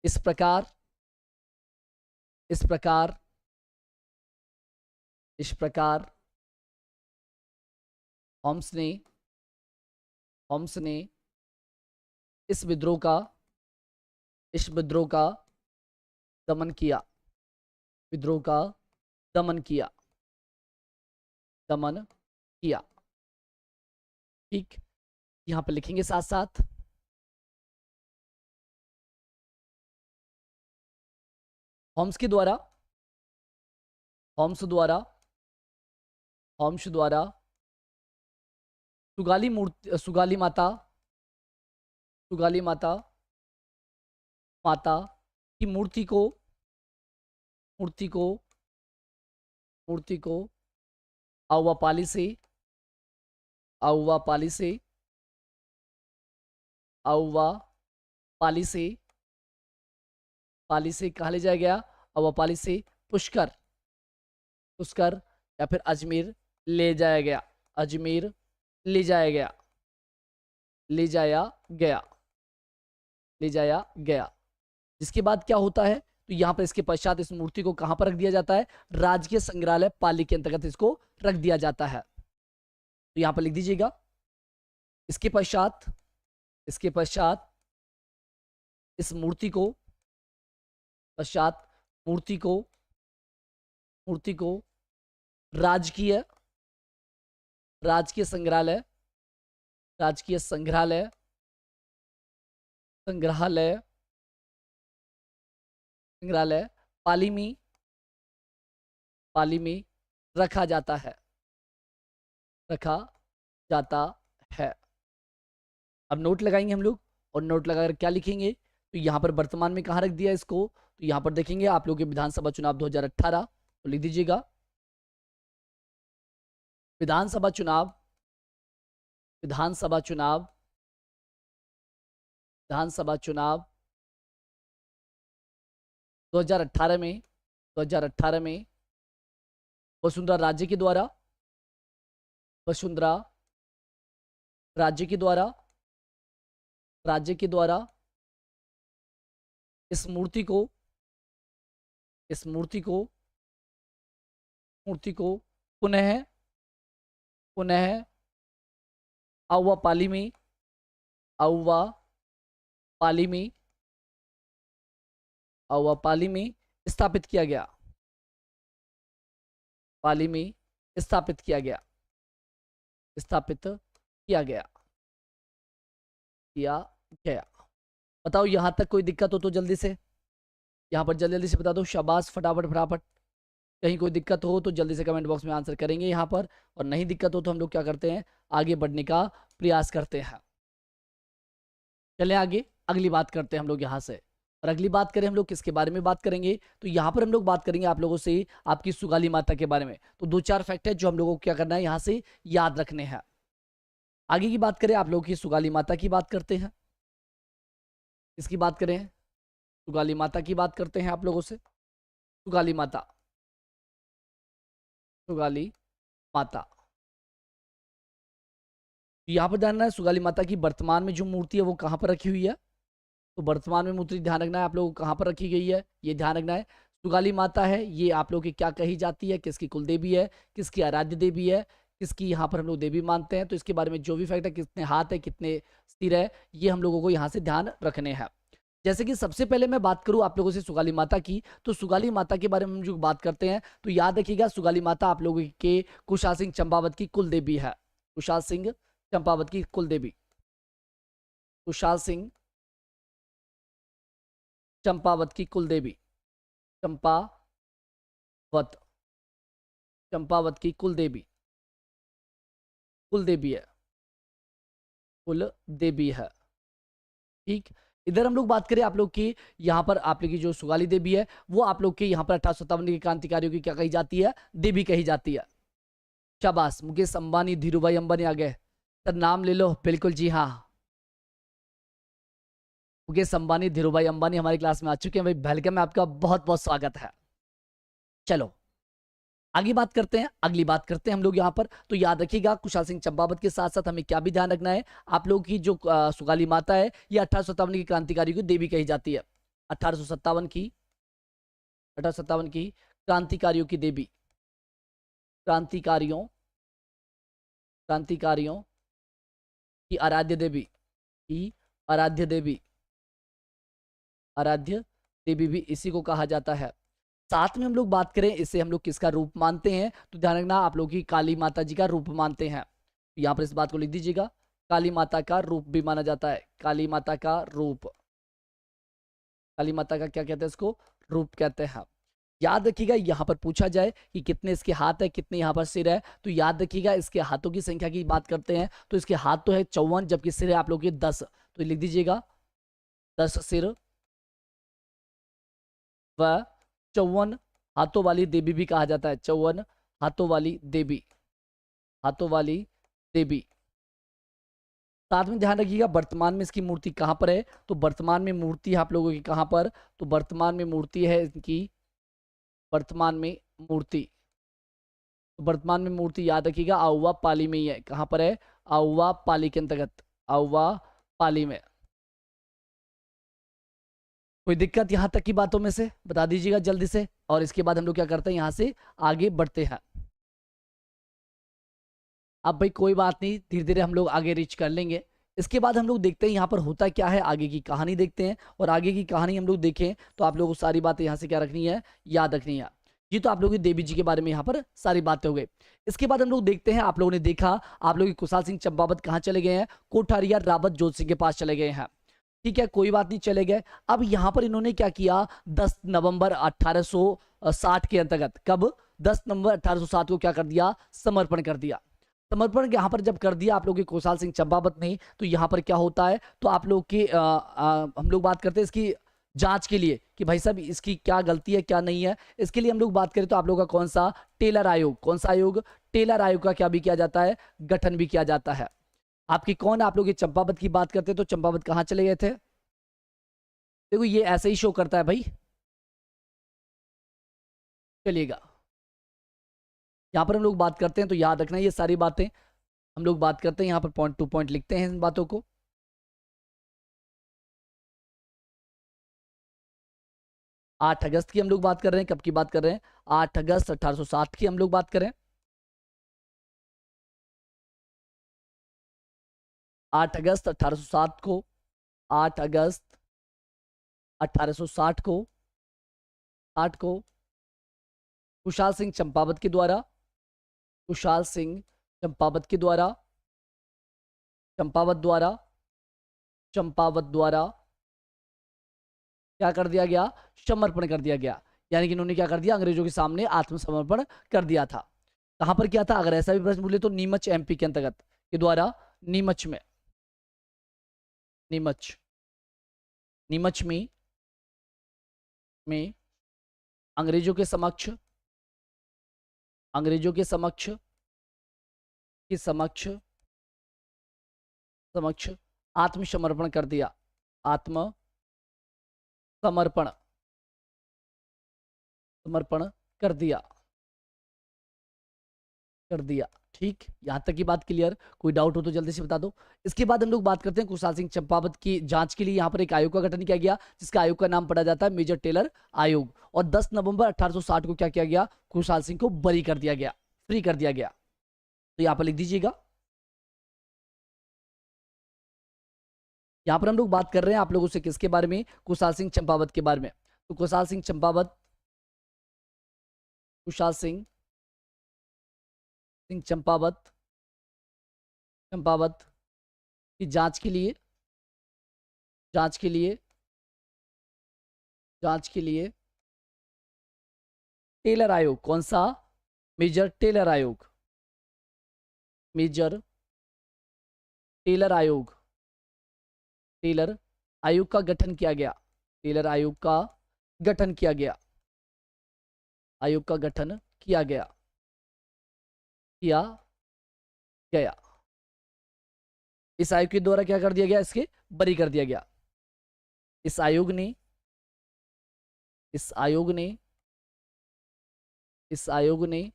इस प्रकार, इस प्रकार, इस प्रकार होम्स ने, होम्स ने इस विद्रोह का, इस विद्रोह का दमन किया, विद्रोह का दमन किया, दमन किया। ठीक, यहां पर लिखेंगे साथ साथ। होम्स के द्वारा, होम्स द्वारा, होम्स द्वारा सुगाली मूर्ति, सुगाली माता, सुगाली माता, माता की मूर्ति को, मूर्ति को, मूर्ति को आउवापाली से, आउवापाली से, आउवापाली से, पाली से कहा ले जाया गया, आउवापाली से पुष्कर, पुष्कर या फिर अजमेर ले जाया गया, अजमेर ले जाया गया, ले जाया गया, ले जाया गया। जिसके बाद क्या होता है, तो यहां पर इसके पश्चात इस मूर्ति को कहां पर रख दिया जाता है, राजकीय संग्रहालय पाली के अंतर्गत इसको रख दिया जाता है। तो यहां पर लिख दीजिएगा, इसके पश्चात, इसके पश्चात इस मूर्ति को, पश्चात मूर्ति को, मूर्ति को राजकीय, राजकीय संग्रहालय, राजकीय संग्रहालय, संग्रहालय, संग्रहालय पाली में, पाली में रखा जाता है, रखा जाता है। अब नोट लगाएंगे हम लोग, और नोट लगाकर क्या लिखेंगे, तो यहां पर वर्तमान में कहां रख दिया इसको, तो यहां पर देखेंगे आप लोग के विधानसभा चुनाव 2018, तो लिख दीजिएगा विधानसभा चुनाव, विधानसभा चुनाव, विधानसभा चुनाव 2018 में, 2018 में वसुंधरा राज्य के द्वारा, वसुंधरा राज्य के द्वारा, राज्य के द्वारा इस मूर्ति को, इस मूर्ति को, मूर्ति को पुनः, पुनः आउवापाली में, आउवापाली में, आउवापाली में स्थापित किया गया, पाली में स्थापित किया गया, स्थापित किया गया, किया गया। बताओ यहां तक कोई दिक्कत हो तो जल्दी से, यहां पर जल्दी जल्दी से बता दो, शाबाश, फटाफट फटाफट। कहीं कोई दिक्कत हो तो जल्दी से कमेंट बॉक्स में आंसर करेंगे यहाँ पर, और नहीं दिक्कत हो तो हम लोग क्या करते हैं, आगे बढ़ने का प्रयास करते हैं। चले आगे, अगली बात करते हैं हम लोग यहाँ से। और अगली बात करें हम लोग किसके बारे में बात करेंगे, तो यहाँ पर हम लोग बात करेंगे आप लोगों से आपकी सुगाली माता के बारे में। तो 2-4 फैक्ट है जो हम लोगों को क्या करना है, यहाँ से याद रखने हैं। आगे की बात करें, आप लोगों की सुगाली माता की बात करते हैं। इसकी बात करें, सुगाली माता की बात करते हैं आप लोगों से। सुगाली माता, सुगाली माता, यहाँ पर जानना है सुगाली माता की वर्तमान में जो मूर्ति है वो कहाँ पर रखी हुई है। तो वर्तमान में मूर्ति ध्यान रखना है आप लोगों को कहाँ पर रखी गई है, ये ध्यान रखना है। सुगाली माता है, ये आप लोगों की क्या कही जाती है, किसकी कुल देवी है, किसकी आराध्य देवी है, किसकी यहाँ पर हम लोग देवी मानते हैं। तो इसके बारे में जो भी फैक्ट है, कितने हाथ है, कितने सिर है, ये हम लोगों को यहाँ से ध्यान रखने हैं। जैसे कि सबसे पहले मैं बात करूं आप लोगों से सुगाली माता की, तो सुगाली माता के बारे में हम जो बात करते हैं, तो याद रखिएगा सुगाली माता आप लोगों के कुशाल सिंह चंपावत की कुल देवी है। कुशाल सिंह चंपावत की कुल देवी, कुशाल सिंह चंपावत की कुल देवी, चंपावत, चंपावत की कुल देवी, कुल देवी है, कुल देवी है। ठीक, इधर हम लोग बात करें आप लोग की, यहाँ पर आप लोग की जो सुगाली देवी है वो आप लोग के यहाँ पर 1857 के क्रांतिकारियों की क्या कही जाती है, देवी कही जाती है। शाबाश, मुकेश अंबानी, धीरूभाई अंबानी आ गए सर, नाम ले लो। बिल्कुल जी हाँ, मुकेश अंबानी, धीरूभाई अंबानी हमारी क्लास में आ चुके हैं भाई, वेलकम है आपका, बहुत बहुत स्वागत है। चलो आगे बात करते हैं, अगली बात करते हैं हम लोग यहाँ पर। तो याद रखिएगा कुशाल सिंह चंपावत के साथ साथ हमें क्या भी ध्यान रखना है, आप लोगों की जो सुगाली माता है ये 1857 की क्रांतिकारी की देवी कही जाती है। 1857 की, 1857 की क्रांतिकारियों की देवी, क्रांतिकारियों, क्रांतिकारियों की आराध्य देवी, की आराध्य देवी, आराध्य देवी भी इसी को कहा जाता है। साथ में हम लोग बात करें इसे हम लोग किसका रूप मानते हैं, तो ध्यान रखना आप लोग की काली माता जी का रूप मानते हैं। यहाँ पर इस बात को लिख दीजिएगा, काली माता का रूप भी माना जाता है। काली माता का रूप, काली माता का क्या कहते हैं, इसको रूप कहते हैं। याद रखिएगा यहाँ पर पूछा जाए कि कितने इसके हाथ है, कितने यहाँ पर सिर है, तो याद रखिएगा इसके हाथों की संख्या की बात करते हैं तो इसके हाथ तो है 54, जबकि सिर है आप लोग के 10, तो लिख दीजिएगा 10 सिर व 54 हाथों वाली देवी भी कहा जाता है। 54 हाथों वाली देवी, हाथों वाली देवी। साथ में ध्यान रखिएगा वर्तमान में इसकी मूर्ति कहाँ पर है, तो वर्तमान में मूर्ति आप लोगों की कहाँ पर, तो वर्तमान में मूर्ति है इनकी, वर्तमान में मूर्ति, तो वर्तमान में मूर्ति याद रखिएगा आउवा पाली में ही है। कहाँ पर है, आउवा पाली के अंतर्गत, आउवा पाली में। कोई दिक्कत यहाँ तक की बातों में से बता दीजिएगा जल्दी से, और इसके बाद हम लोग क्या करते हैं, यहाँ से आगे बढ़ते हैं। अब भाई कोई बात नहीं, धीरे धीरे हम लोग आगे रीच कर लेंगे। इसके बाद हम लोग देखते हैं यहाँ पर होता क्या है, आगे की कहानी देखते हैं। और आगे की कहानी हम लोग देखें तो आप लोगों को सारी बातें यहाँ से क्या रखनी है, याद रखनी है। ये तो आप लोगों की देवी जी के बारे में यहाँ पर सारी बातें हो गई। इसके बाद हम लोग देखते हैं, आप लोगों ने देखा आप लोग कुशाल सिंह चंपावत कहाँ चले गए हैं, कोठारिया रावत जोत सिंह के पास चले गए हैं। ठीक है, कोई बात नहीं, चले गए। अब यहाँ पर इन्होंने क्या किया, 10 नवंबर 1860 के अंतर्गत, कब, 10 नवंबर 1860 को क्या कर दिया, समर्पण कर दिया। समर्पण यहाँ पर जब कर दिया आप लोग के कुशाल सिंह चंपावत ने, तो यहाँ पर क्या होता है, तो आप लोग की हम लोग बात करते हैं इसकी जांच के लिए कि भाई साहब इसकी क्या गलती है क्या नहीं है। इसके लिए हम लोग बात करें तो आप लोगों का कौन सा, टेलर आयोग, कौन सा आयोग, टेलर आयोग का क्या भी किया जाता है, गठन भी किया जाता है। आपकी कौन, आप लोग ये चंपावत की बात करते हैं तो चंपावत कहाँ चले गए थे, देखो ये ऐसे ही शो करता है भाई, चलिएगा। यहाँ पर हम लोग बात करते हैं तो याद रखना ये सारी बातें हम लोग बात करते हैं, यहाँ पर पॉइंट टू पॉइंट लिखते हैं इन बातों को। 8 अगस्त की हम लोग बात कर रहे हैं, कब की बात कर रहे हैं, 8 अगस्त 1860 की हम लोग बात करें। 8 अगस्त 1860 को, 8 अगस्त 1860 को, 60 को कुशाल सिंह चंपावत के द्वारा, कुशाल सिंह चंपावत के द्वारा, चंपावत द्वारा, चंपावत द्वारा क्या कर दिया गया, समर्पण कर दिया गया। यानी कि इन्होंने क्या कर दिया, अंग्रेजों के सामने आत्मसमर्पण कर दिया था। कहां पर किया था, अगर ऐसा भी प्रश्न बोले तो नीमच एमपी के अंतर्गत के द्वारा, नीमच में, नीमच, नीमच में अंग्रेजों के समक्ष, अंग्रेजों के समक्ष, के समक्ष, समक्ष आत्मसमर्पण कर दिया, आत्म समर्पण, समर्पण कर दिया, कर दिया। ठीक, यहां तक की बात क्लियर, कोई डाउट हो तो जल्दी से बता दो। इसके बाद हम लोग बात करते हैं कुशाल सिंह चंपावत की जांच के लिए यहाँ पर एक आयोग का गठन किया गया, जिसका आयोग का नाम पड़ा जाता है मेजर टेलर आयोग। और 10 नवंबर 1860 को क्या किया गया, कुशाल सिंह को बरी कर दिया गया, फ्री कर दिया गया। तो यहाँ पर लिख दीजिएगा, यहाँ पर हम लोग बात कर रहे हैं आप लोगों से किसके बारे में, कुशाल सिंह चंपावत के बारे में। तो कुशाल सिंह चंपावत, कुशाल सिंह चंपावत, चंपावत की जांच के लिए, जांच के लिए, जांच के लिए टेलर आयोग, कौन सा, मेजर टेलर आयोग, मेजर टेलर आयोग, टेलर आयोग का गठन किया गया, टेलर आयोग का गठन किया गया, आयोग का गठन किया गया, किया गया। इस आयोग के द्वारा क्या कर दिया गया, इसके बरी कर दिया गया। इस आयोग ने, इस आयोग ने, इस आयोग ने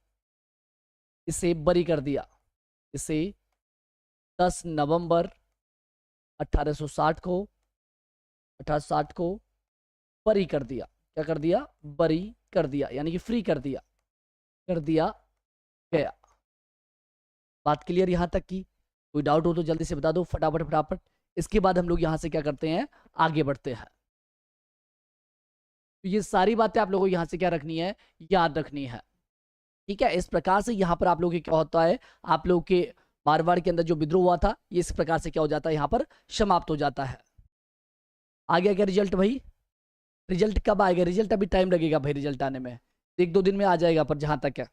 इसे बरी कर दिया, इसे 10 नवंबर 1860 को, 1860 को बरी कर दिया। क्या कर दिया, बरी कर दिया, यानी कि फ्री कर दिया, कर दिया गया। बात क्लियर यहां तक की, कोई डाउट हो तो जल्दी से बता दो फटाफट फटाफट। इसके बाद हम लोग यहां से क्या करते हैं, आगे बढ़ते हैं। तो ये सारी बातें आप लोगों को यहाँ से क्या रखनी है, याद रखनी है। ठीक है, इस प्रकार से यहाँ पर आप लोगों के क्या होता है, आप लोगों के मारवाड़ के अंदर जो विद्रोह हुआ था ये इस प्रकार से क्या हो जाता है, यहाँ पर समाप्त हो जाता है। आ गया क्या रिजल्ट भाई? रिजल्ट कब आएगा? रिजल्ट अभी टाइम लगेगा भाई रिजल्ट आने में, 1-2 दिन में आ जाएगा, पर जहां तक है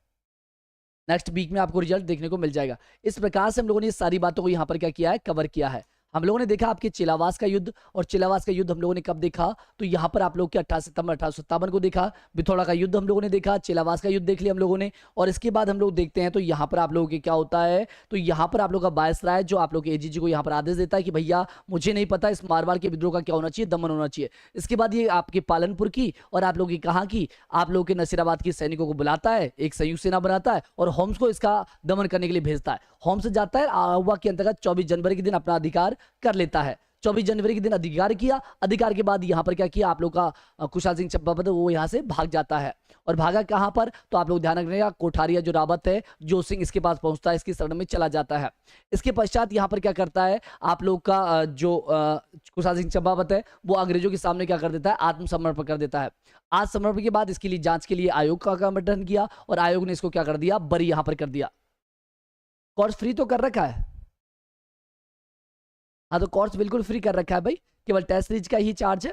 नेक्स्ट वीक में आपको रिजल्ट देखने को मिल जाएगा। इस प्रकार से हम लोगों ने ये सारी बातों को यहाँ पर क्या किया है, कवर किया है। हम लोगों ने देखा आपके चिलावास का युद्ध, और चिलावास का युद्ध हम लोगों ने कब देखा, तो यहाँ पर आप लोग के 18 सितंबर 1857 को देखा। बिथौड़ा का युद्ध हम लोगों ने देखा, चिलावास का युद्ध देख लिया हम लोगों ने। और इसके बाद हम लोग देखते हैं तो यहाँ पर आप लोगों के क्या होता है, तो यहाँ पर आप लोग का वायसराय जो आप लोग के एजीजी को यहाँ पर आदेश देता है कि भैया मुझे नहीं पता, इस मारवाड़ के विद्रोह का क्या होना चाहिए, दमन होना चाहिए। इसके बाद ये आपके पालनपुर की और आप लोग की कहा कि आप लोग के नसीराबाद के सैनिकों को बुलाता है, एक संयुक्त सेना बनाता है और होम्स को इसका दमन करने के लिए भेजता है। होम्स जाता है, आहुआ के अंतर्गत 24 जनवरी के दिन अपना अधिकार कर लेता है। 24 जनवरी के दिन अधिकार किया, अधिकार के बाद यहाँ पर क्या किया, आप लोग का कुशाल सिंह चंपावत वो यहाँ से भाग जाता है। और भागा कहाँ पर, तो आप लोग ध्यान रखिएगा, कोठारिया जो रावत है जो सिंह इसके पास पहुंचता है, इसकी शरण में चला जाता है। इसके पश्चात यहाँ पर क्या करता है, आप लोग का जो कुशाल सिंह चंपावत है वो अंग्रेजों के सामने क्या कर देता है, आत्मसमर्पण कर देता है। आत्मसमर्पण के बाद इसके लिए जांच के लिए आयोग का गठन किया, और आयोग ने इसको क्या कर दिया, बरी यहाँ पर कर दिया। कोर्स फ्री तो कर रखा है, हाँ तो कोर्स बिल्कुल फ्री कर रखा है भाई, केवल टेस्ट सीरीज का ही चार्ज है।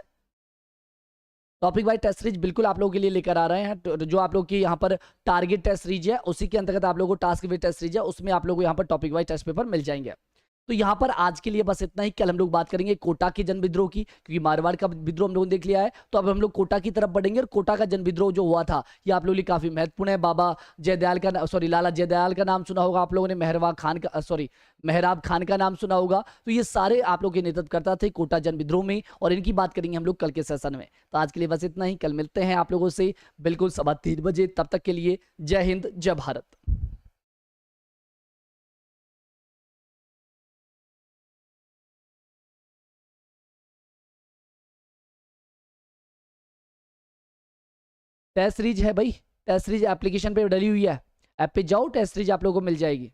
टॉपिक वाइज टेस्ट सीरीज बिल्कुल आप लोगों के लिए लेकर आ रहे हैं। तो जो आप लोग की यहाँ पर टारगेट टेस्ट सीरीज है उसी के अंतर्गत आप लोगों को टास्क बेस्ड टेस्ट सीरीज है, उसमें आप लोगों को यहाँ पर टॉपिक वाइज टेस्ट पेपर मिल जाएंगे। तो यहाँ पर आज के लिए बस इतना ही। कल हम लोग बात करेंगे कोटा के जन विद्रोह की, क्योंकि मारवाड़ का विद्रोह हम लोगों ने देख लिया है। तो अब हम लोग कोटा की तरफ बढ़ेंगे, और कोटा का जन विद्रोह जो हुआ था ये आप लोगों के लिए काफी महत्वपूर्ण है। बाबा जयदयाल का लाला जयदयाल का नाम सुना होगा आप लोगों ने, मेहराब खान का नाम सुना होगा। तो ये सारे आप लोग के नेतृत्व करता थे कोटा जन विद्रोह में, और इनकी बात करेंगे हम लोग कल के सेशन में। तो आज के लिए बस इतना ही, कल मिलते हैं आप लोगों से बिल्कुल 3:15 बजे। तब तक के लिए जय हिंद, जय भारत। टेस्ट सीरीज है भाई, टेस्ट सीरीज एप्लीकेशन पे डली हुई है, ऐप पे जाओ, टेस्ट सीरीज आप लोगों को मिल जाएगी।